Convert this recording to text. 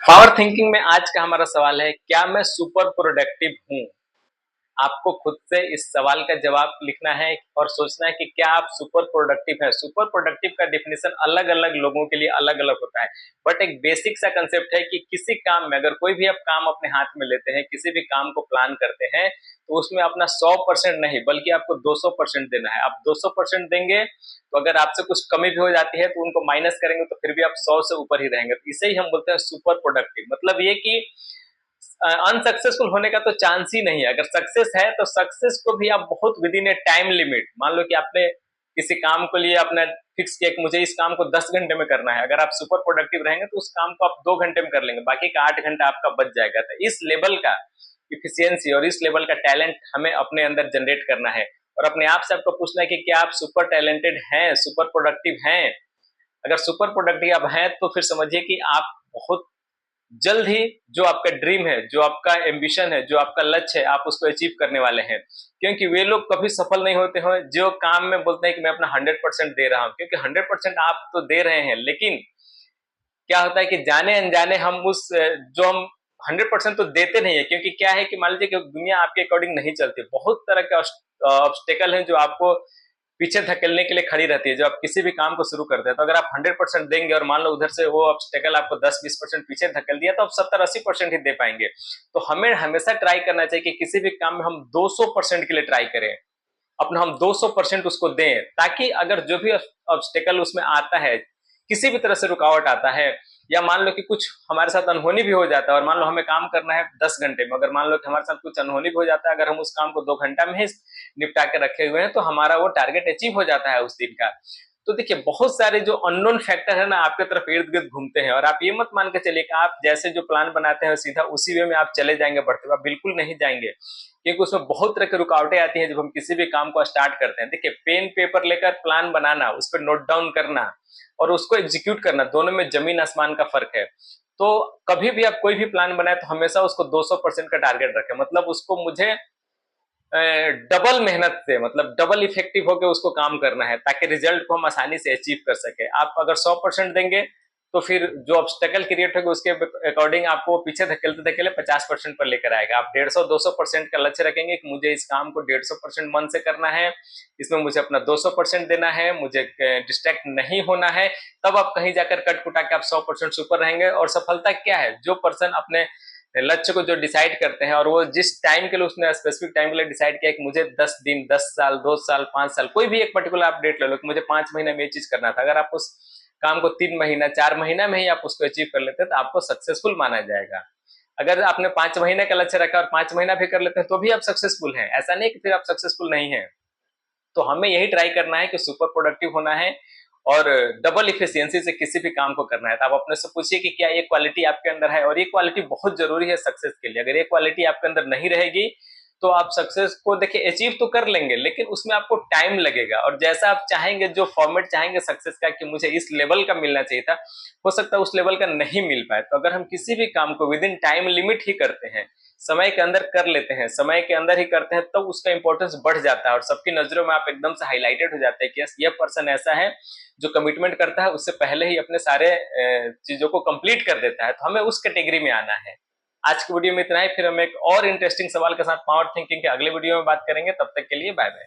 Power thinking में आज का हमारा सवाल है, क्या मैं सुपर प्रोडक्टिव हूं? आपको खुद से इस सवाल का जवाब लिखना है और सोचना है कि क्या आप सुपर प्रोडक्टिव हैं। सुपर प्रोडक्टिव का डेफिनेशन अलग अलग लोगों के लिए अलग अलग होता है, बट एक बेसिक सा कंसेप्ट है कि किसी काम में अगर कोई भी आप काम अपने हाथ में लेते हैं, किसी भी काम को प्लान करते हैं, तो उसमें अपना 100% नहीं बल्कि आपको 200% देना है। आप 200% देंगे तो अगर आपसे कुछ कमी भी हो जाती है तो उनको माइनस करेंगे तो फिर भी आप 100 से ऊपर ही रहेंगे। तो इसे ही हम बोलते हैं सुपर प्रोडक्टिव। मतलब ये कि अनसक्सेसफुल होने का तो चांस ही नहीं है। अगर सक्सेस है तो सक्सेस को भी आप बहुत with in A time limit, मान लो कि आपने किसी काम को लिए आपने फिक्स किया कि मुझे इस काम को 10 घंटे में करना है। अगर आप सुपर प्रोडक्टिव रहेंगे तो उस काम को आप 2 घंटे में कर लेंगे, बाकी का 8 घंटा आपका बच जाएगा। तो इस लेवल का इफिशियंसी और इस लेवल का टैलेंट हमें अपने अंदर जनरेट करना है और अपने आप से आपको पूछना है कि क्या आप सुपर टैलेंटेड हैं, सुपर प्रोडक्टिव हैं। अगर सुपर प्रोडक्टिव आप हैं तो फिर समझिए कि आप बहुत जल्द ही जो आपका ड्रीम है, जो आपका एम्बिशन है, जो आपका लक्ष्य है, आप उसको अचीव करने वाले हैं। क्योंकि वे लोग कभी सफल नहीं होते हैं जो काम में बोलते हैं कि मैं अपना 100% दे रहा हूं। क्योंकि 100% आप तो दे रहे हैं, लेकिन क्या होता है कि जाने अनजाने हम उस जो हम 100% तो देते नहीं है। क्योंकि क्या है कि मान लीजिए कि दुनिया आपके अकॉर्डिंग नहीं चलती, बहुत तरह के ऑब्स्टेकल हैं जो आपको पीछे धकेलने के लिए खड़ी रहती है। जब आप किसी भी काम को शुरू करते हैं तो अगर आप 100% देंगे और मान लो उधर से वो ऑब्स्टेकल आपको 10-20% पीछे धकेल दिया, तो आप 70-80% ही दे पाएंगे। तो हमें हमेशा ट्राई करना चाहिए कि किसी भी काम में हम 200% के लिए ट्राई करें, अपना हम 200% उसको दें, ताकि अगर जो भी ऑब्स्टेकल उसमें आता है, किसी भी तरह से रुकावट आता है, या मान लो कि कुछ हमारे साथ अनहोनी भी हो जाता है और मान लो हमें काम करना है 10 घंटे में, अगर मान लो कि हमारे साथ कुछ अनहोनी भी हो जाता है, अगर हम उस काम को 2 घंटा में ही निपटा के रखे हुए हैं तो हमारा वो टारगेट अचीव हो जाता है उस दिन का। तो देखिए, बहुत सारे जो अननोन फैक्टर है ना आपके तरफ इर्द गिर्द घूमते हैं, और आप ये मत मान के चलिए कि आप जैसे जो प्लान बनाते हैं सीधा उसी वे में आप चले जाएंगे बढ़ते हुए। आप बिल्कुल नहीं जाएंगे, क्योंकि उसमें बहुत तरह की रुकावटें आती हैं जब हम किसी भी काम को स्टार्ट करते हैं। देखिए, पेन पेपर लेकर प्लान बनाना, उस पर नोट डाउन करना और उसको एग्जीक्यूट करना, दोनों में जमीन आसमान का फर्क है। तो कभी भी आप कोई भी प्लान बनाए तो हमेशा उसको 200% का टारगेट रखें। मतलब उसको मुझे डबल मेहनत से, मतलब डबल इफेक्टिव होकर उसको काम करना है, ताकि रिजल्ट को हम आसानी से अचीव कर सके। आप अगर 100% देंगे तो फिर जो ऑब्स्टेकल क्रिएट होगा उसके अकॉर्डिंग आपको पीछे धकेलते धकेले 50% पर लेकर आएगा। आप 150-200% का लक्ष्य रखेंगे कि मुझे इस काम को 150% मन से करना है, इसमें मुझे अपना 200% देना है, मुझे डिस्ट्रैक्ट नहीं होना है। तब आप कहीं जाकर कट कुटा के आप 100% सुपर रहेंगे। और सफलता क्या है, जो पर्सन अपने लक्ष्य को जो डिसाइड करते हैं और वो जिस टाइम के लिए उसने स्पेसिफिक टाइम के लिए डिसाइड किया कि मुझे 10 दिन, 10 साल, 2 साल, 5 साल, कोई भी एक पर्टिकुलर आप डेट ले लो कि मुझे 5 महीने में ये चीज करना था। अगर आप उस काम को 3 महीना, 4 महीना में ही आप उसको अचीव कर लेते हैं तो आपको सक्सेसफुल माना जाएगा। अगर आपने 5 महीने का लक्ष्य रखा और 5 महीना भी कर लेते हैं तो भी आप सक्सेसफुल हैं। ऐसा नहीं कि फिर आप सक्सेसफुल नहीं है। तो हमें यही ट्राई करना है कि सुपर प्रोडक्टिव होना है और डबल इफिशियंसी से किसी भी काम को करना है। तो आप अपने से पूछिए कि क्या ये क्वालिटी आपके अंदर है, और ये क्वालिटी बहुत जरूरी है सक्सेस के लिए। अगर ये क्वालिटी आपके अंदर नहीं रहेगी तो आप सक्सेस को देखिए अचीव तो कर लेंगे, लेकिन उसमें आपको टाइम लगेगा। और जैसा आप चाहेंगे, जो फॉर्मेट चाहेंगे सक्सेस का कि मुझे इस लेवल का मिलना चाहिए था, हो सकता है उस लेवल का नहीं मिल पाए। तो अगर हम किसी भी काम को विद इन टाइम लिमिट ही करते हैं, समय के अंदर कर लेते हैं, समय के अंदर ही करते हैं, तब तो उसका इंपॉर्टेंस बढ़ जाता है और सबकी नजरों में आप एकदम से हाईलाइटेड हो जाते हैं कि यस, ये पर्सन ऐसा है जो कमिटमेंट करता है, उससे पहले ही अपने सारे चीजों को कंप्लीट कर देता है। तो हमें उस कैटेगरी में आना है। आज की वीडियो में इतना ही, फिर हम एक और इंटरेस्टिंग सवाल के साथ पावर थिंकिंग के अगले वीडियो में बात करेंगे। तब तक के लिए बाय बाय।